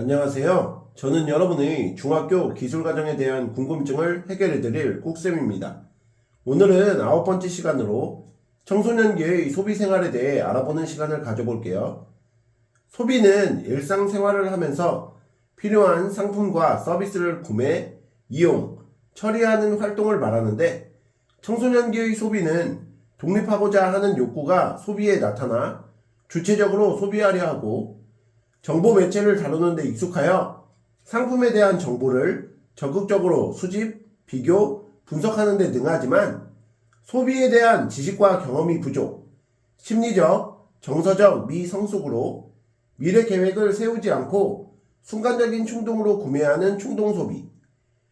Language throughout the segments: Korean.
안녕하세요. 저는 여러분의 중학교 기술과정에 대한 궁금증을 해결해드릴 꾹쌤입니다. 오늘은 9번째 시간으로 청소년기의 소비생활에 대해 알아보는 시간을 가져볼게요. 소비는 일상생활을 하면서 필요한 상품과 서비스를 구매, 이용, 처리하는 활동을 말하는데 청소년기의 소비는 독립하고자 하는 욕구가 소비에 나타나 주체적으로 소비하려 하고 정보 매체를 다루는 데 익숙하여 상품에 대한 정보를 적극적으로 수집, 비교, 분석하는 데 능하지만 소비에 대한 지식과 경험이 부족, 심리적, 정서적 미성숙으로 미래 계획을 세우지 않고 순간적인 충동으로 구매하는 충동소비,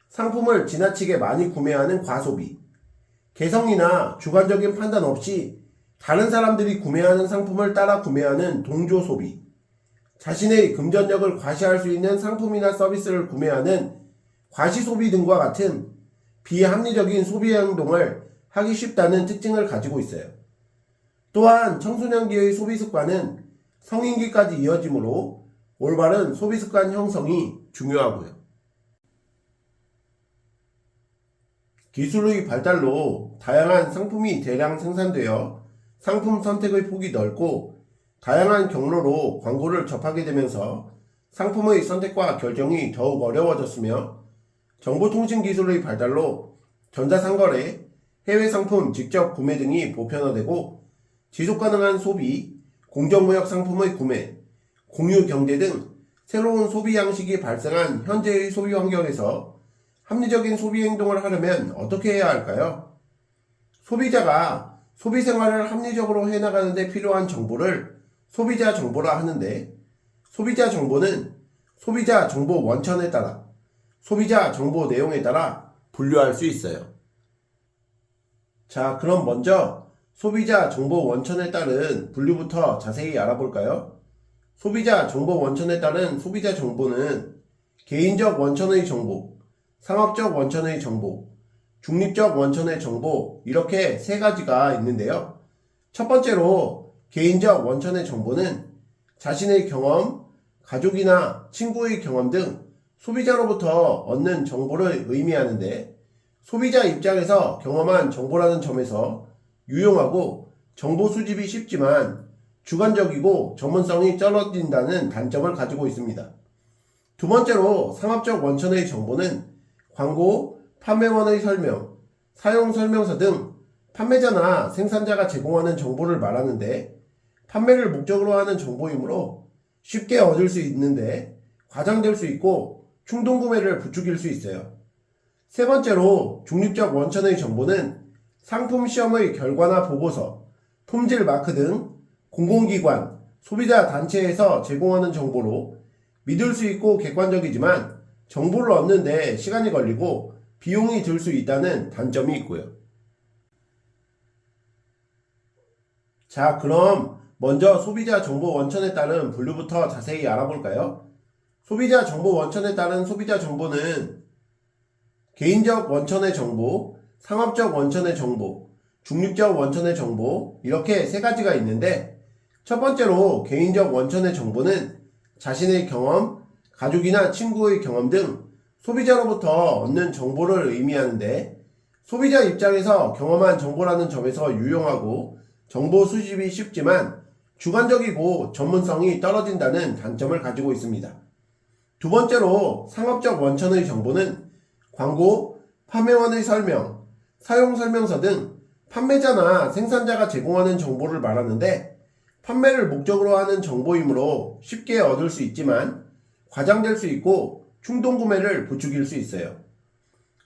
상품을 지나치게 많이 구매하는 과소비, 개성이나 주관적인 판단 없이 다른 사람들이 구매하는 상품을 따라 구매하는 동조소비, 자신의 금전력을 과시할 수 있는 상품이나 서비스를 구매하는 과시소비 등과 같은 비합리적인 소비 행동을 하기 쉽다는 특징을 가지고 있어요. 또한 청소년기의 소비습관은 성인기까지 이어지므로 올바른 소비습관 형성이 중요하고요. 기술의 발달로 다양한 상품이 대량 생산되어 상품 선택의 폭이 넓고 다양한 경로로 광고를 접하게 되면서 상품의 선택과 결정이 더욱 어려워졌으며 정보통신 기술의 발달로 전자상거래, 해외 상품 직접 구매 등이 보편화되고 지속가능한 소비, 공정무역 상품의 구매, 공유 경제 등 새로운 소비 양식이 발생한 현재의 소비 환경에서 합리적인 소비 행동을 하려면 어떻게 해야 할까요? 소비자가 소비 생활을 합리적으로 해나가는 데 필요한 정보를 소비자 정보라 하는데 소비자 정보는 소비자 정보 원천에 따라 소비자 정보 내용에 따라 분류할 수 있어요. 자, 그럼 먼저 소비자 정보 원천에 따른 분류부터 자세히 알아볼까요? 소비자 정보 원천에 따른 소비자 정보는 개인적 원천의 정보, 상업적 원천의 정보, 중립적 원천의 정보 이렇게 세 가지가 있는데요. 첫 번째로 개인적 원천의 정보는 자신의 경험, 가족이나 친구의 경험 등 소비자로부터 얻는 정보를 의미하는데 소비자 입장에서 경험한 정보라는 점에서 유용하고 정보 수집이 쉽지만 주관적이고 전문성이 떨어진다는 단점을 가지고 있습니다. 두 번째로 상업적 원천의 정보는 광고, 판매원의 설명, 사용 설명서 등 판매자나 생산자가 제공하는 정보를 말하는데 판매를 목적으로 하는 정보이므로 쉽게 얻을 수 있는데 과장될 수 있고 충동구매를 부추길 수 있어요. 세 번째로 중립적 원천의 정보는 상품 시험의 결과나 보고서, 품질 마크 등 공공기관, 소비자 단체에서 제공하는 정보로 믿을 수 있고 객관적이지만 정보를 얻는 데 시간이 걸리고 비용이 들 수 있다는 단점이 있고요. 자, 그럼 먼저 소비자 정보 원천에 따른 분류부터 자세히 알아볼까요? 소비자 정보 원천에 따른 소비자 정보는 개인적 원천의 정보, 상업적 원천의 정보, 중립적 원천의 정보 이렇게 세 가지가 있는데 첫 번째로 개인적 원천의 정보는 자신의 경험, 가족이나 친구의 경험 등 소비자로부터 얻는 정보를 의미하는데 소비자 입장에서 경험한 정보라는 점에서 유용하고 정보 수집이 쉽지만 주관적이고 전문성이 떨어진다는 단점을 가지고 있습니다. 두 번째로 상업적 원천의 정보는 광고, 판매원의 설명, 사용 설명서 등 판매자나 생산자가 제공하는 정보를 말하는데 판매를 목적으로 하는 정보이므로 쉽게 얻을 수 있지만 과장될 수 있고 충동구매를 부추길 수 있어요.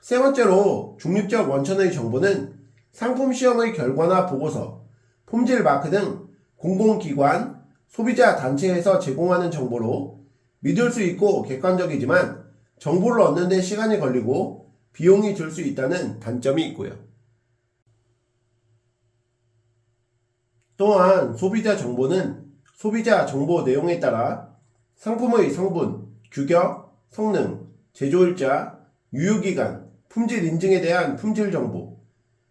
세 번째로 중립적 원천의 정보는 상품 시험의 결과나 보고서, 품질 마크 등 공공기관, 소비자 단체에서 제공하는 정보로 믿을 수 있고 객관적이지만 정보를 얻는 데 시간이 걸리고 비용이 들 수 있다는 단점이 있고요. 또한 소비자 정보는 소비자 정보 내용에 따라 상품의 성분, 규격, 성능, 제조일자, 유효기간, 품질 인증에 대한 품질 정보,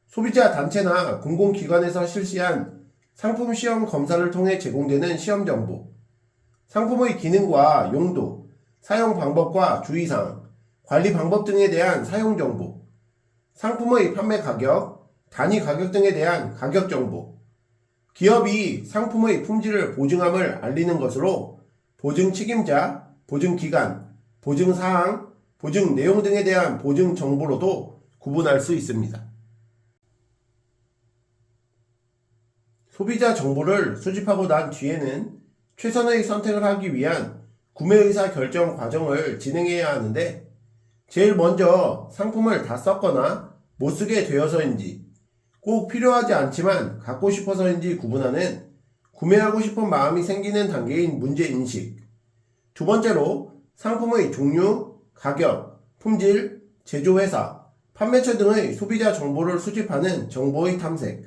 소비자 단체나 공공기관에서 실시한 상품 시험 검사를 통해 제공되는 시험 정보, 상품의 기능과 용도, 사용 방법과 주의사항, 관리 방법 등에 대한 사용 정보, 상품의 판매 가격, 단위 가격 등에 대한 가격 정보, 기업이 상품의 품질을 보증함을 알리는 것으로 보증 책임자, 보증 기간, 보증 사항, 보증 내용 등에 대한 보증 정보로도 구분할 수 있습니다. 소비자 정보를 수집하고 난 뒤에는 최선의 선택을 하기 위한 구매의사 결정 과정을 진행해야 하는데, 제일 먼저 상품을 다 썼거나 못 쓰게 되어서인지, 꼭 필요하지 않지만 갖고 싶어서인지 구분하는 구매하고 싶은 마음이 생기는 단계인 문제인식. 두 번째로 상품의 종류, 가격, 품질, 제조회사, 판매처 등의 소비자 정보를 수집하는 정보의 탐색.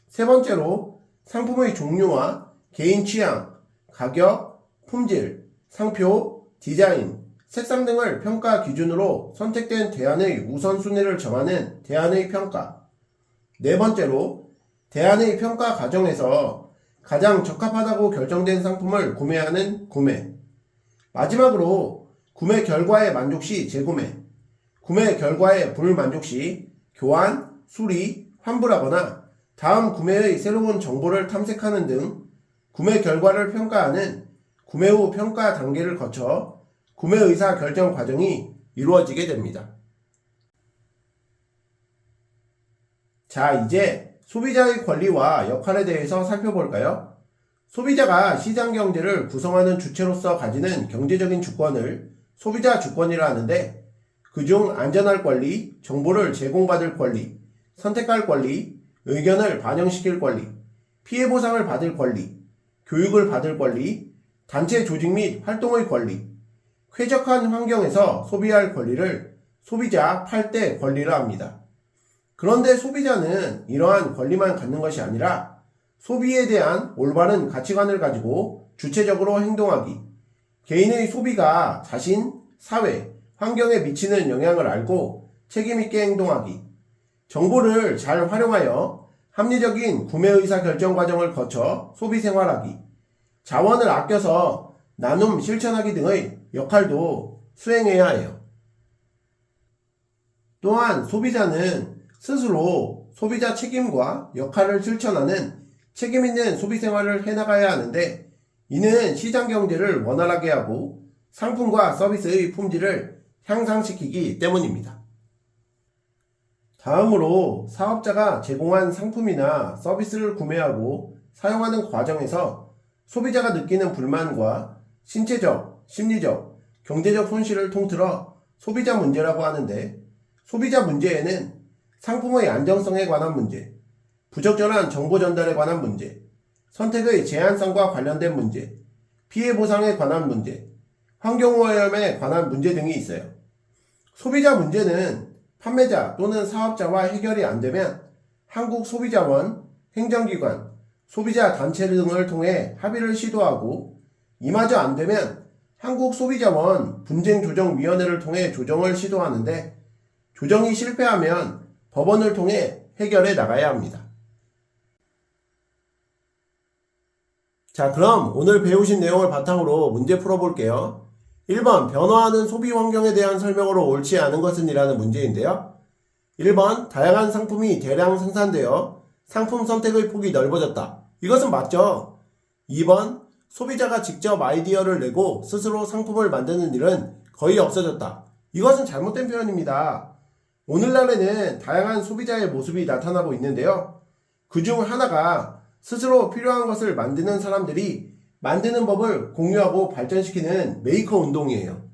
세 번째로 상품의 종류와 개인 취향, 가격, 품질, 상표, 디자인, 색상 등을 평가 기준으로 선택된 대안의 우선순위를 정하는 대안의 평가. 네 번째로 대안의 평가 과정에서 가장 적합하다고 결정된 상품을 구매하는 구매. 마지막으로 구매 결과에 만족 시 재구매, 구매 결과에 불만족 시 교환, 수리, 환불하거나 다음 구매의 새로운 정보를 탐색하는 등 구매 결과를 평가하는 구매 후 평가 단계를 거쳐 구매 의사 결정 과정이 이루어지게 됩니다. 자, 이제 소비자의 권리와 역할에 대해서 살펴볼까요? 소비자가 시장 경제를 구성하는 주체로서 가지는 경제적인 주권을 소비자 주권이라 하는데, 그중 안전할 권리, 정보를 제공받을 권리, 선택할 권리, 의견을 반영시킬 권리, 피해 보상을 받을 권리, 교육을 받을 권리, 단체 조직 및 활동의 권리, 쾌적한 환경에서 소비할 권리를 소비자 8대 권리라 합니다. 그런데 소비자는 이러한 권리만 갖는 것이 아니라 소비에 대한 올바른 가치관을 가지고 주체적으로 행동하기, 개인의 소비가 자신, 사회, 환경에 미치는 영향을 알고 책임있게 행동하기, 정보를 잘 활용하여 합리적인 구매의사 결정 과정을 거쳐 소비 생활하기, 자원을 아껴서 나눔 실천하기 등의 역할도 수행해야 해요. 또한 소비자는 스스로 소비자 책임과 역할을 실천하는 책임있는 소비 생활을 해나가야 하는데, 이는 시장 경제를 원활하게 하고 상품과 서비스의 품질을 향상시키기 때문입니다. 다음으로 사업자가 제공한 상품이나 서비스를 구매하고 사용하는 과정에서 소비자가 느끼는 불만과 신체적, 심리적, 경제적 손실을 통틀어 소비자 문제라고 하는데, 소비자 문제에는 상품의 안정성에 관한 문제, 부적절한 정보 전달에 관한 문제, 선택의 제한성과 관련된 문제, 피해 보상에 관한 문제, 환경오염에 관한 문제 등이 있어요. 소비자 문제는 판매자 또는 사업자와 해결이 안되면 한국소비자원, 행정기관, 소비자 단체 등을 통해 합의를 시도하고, 이마저 안되면 한국소비자원 분쟁조정위원회를 통해 조정을 시도하는데, 조정이 실패하면 법원을 통해 해결해 나가야 합니다. 자, 그럼 오늘 배우신 내용을 바탕으로 문제 풀어볼게요. 1번 변화하는 소비 환경에 대한 설명으로 옳지 않은 것은 이라는 문제인데요. 1번 다양한 상품이 대량 생산되어 상품 선택의 폭이 넓어졌다. 이것은 맞죠? 2번 소비자가 직접 아이디어를 내고 스스로 상품을 만드는 일은 거의 없어졌다. 이것은 잘못된 표현입니다. 오늘날에는 다양한 소비자의 모습이 나타나고 있는데요. 그중 하나가 스스로 필요한 것을 만드는 사람들이 만드는 법을 공유하고 발전시키는 메이커 운동이에요.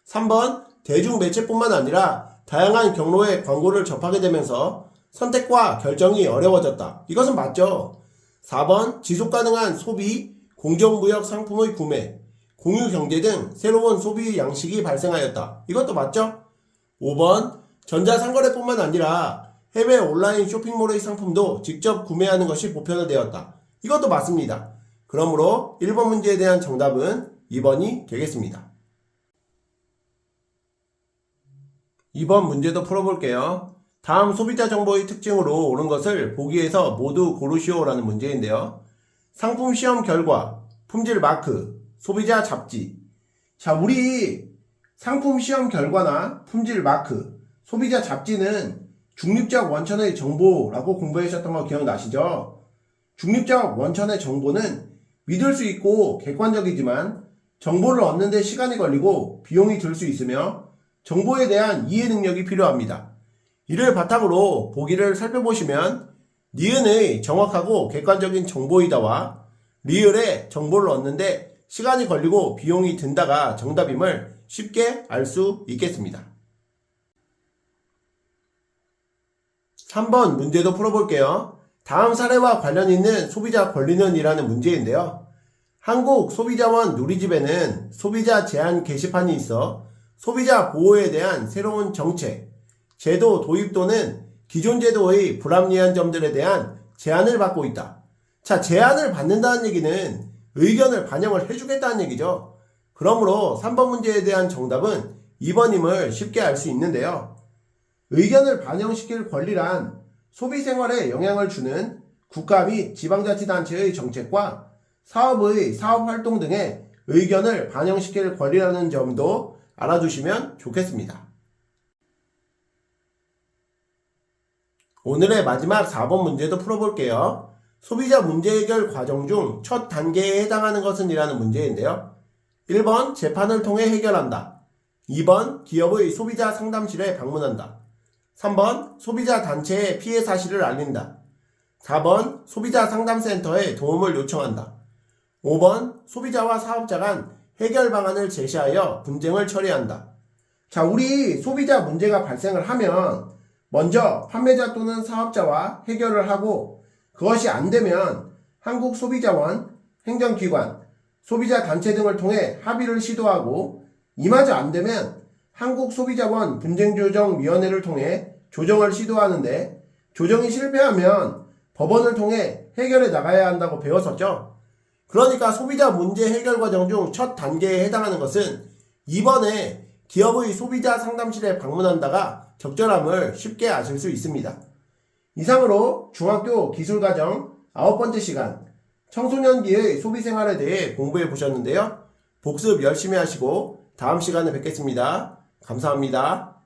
3번 대중매체뿐만 아니라 다양한 경로의 광고를 접하게 되면서 선택과 결정이 어려워졌다. 이것은 맞죠? 4번 지속가능한 소비, 공정무역 상품의 구매, 공유경제 등 새로운 소비 양식이 발생하였다. 이것도 맞죠? 5번 전자상거래뿐만 아니라 해외 온라인 쇼핑몰의 상품도 직접 구매하는 것이 보편화되었다. 이것도 맞습니다. 그러므로 1번 문제에 대한 정답은 2번이 되겠습니다. 2번 문제도 풀어볼게요. 다음 소비자 정보의 특징으로 옳은 것을 보기에서 모두 고르시오라는 문제인데요. 상품 시험 결과, 품질 마크, 소비자 잡지, 자, 우리 상품 시험 결과나 품질 마크, 소비자 잡지는 중립적 원천의 정보라고 공부하셨던 거 기억나시죠? 중립적 원천의 정보는 믿을 수 있고 객관적이지만 정보를 얻는 데 시간이 걸리고 비용이 들 수 있으며 정보에 대한 이해 능력이 필요합니다. 이를 바탕으로 보기를 살펴보시면 니은의 정확하고 객관적인 정보이다와 리을의 정보를 얻는데 시간이 걸리고 비용이 든다가 정답임을 쉽게 알 수 있겠습니다. 3번 문제도 풀어볼게요. 다음 사례와 관련 있는 소비자 권리는 이라는 문제인데요. 한국소비자원 누리집에는 소비자 제한 게시판이 있어 소비자 보호에 대한 새로운 정책, 제도 도입 또는 기존 제도의 불합리한 점들에 대한 제안을 받고 있다. 자, 제안을 받는다는 얘기는 의견을 반영을 해주겠다는 얘기죠. 그러므로 3번 문제에 대한 정답은 2번임을 쉽게 알 수 있는데요. 의견을 반영시킬 권리란 소비생활에 영향을 주는 국가 및 지방자치단체의 정책과 사업의 사업활동 등의 의견을 반영시킬 권리라는 점도 알아두시면 좋겠습니다. 오늘의 마지막 4번 문제도 풀어볼게요. 소비자 문제 해결 과정 중 첫 단계에 해당하는 것은 이라는 문제인데요. 1번 재판을 통해 해결한다. 2번 기업의 소비자 상담실에 방문한다. 3번 소비자 단체에 피해 사실을 알린다. 4번 소비자 상담센터에 도움을 요청한다. 5번 소비자와 사업자 간 해결 방안을 제시하여 분쟁을 처리한다. 자, 우리 소비자 문제가 발생을 하면 먼저 판매자 또는 사업자와 해결을 하고 그것이 안 되면 한국소비자원, 행정기관, 소비자단체 등을 통해 합의를 시도하고 이마저 안 되면 한국소비자원 분쟁조정위원회를 통해 조정을 시도하는데 조정이 실패하면 법원을 통해 해결해 나가야 한다고 배웠었죠. 그러니까 소비자 문제 해결 과정 중 첫 단계에 해당하는 것은 2번에 기업의 소비자 상담실에 방문한다가 적절함을 쉽게 아실 수 있습니다. 이상으로 중학교 기술과정 9번째 시간 청소년기의 소비생활에 대해 공부해 보셨는데요. 복습 열심히 하시고 다음 시간에 뵙겠습니다. 감사합니다.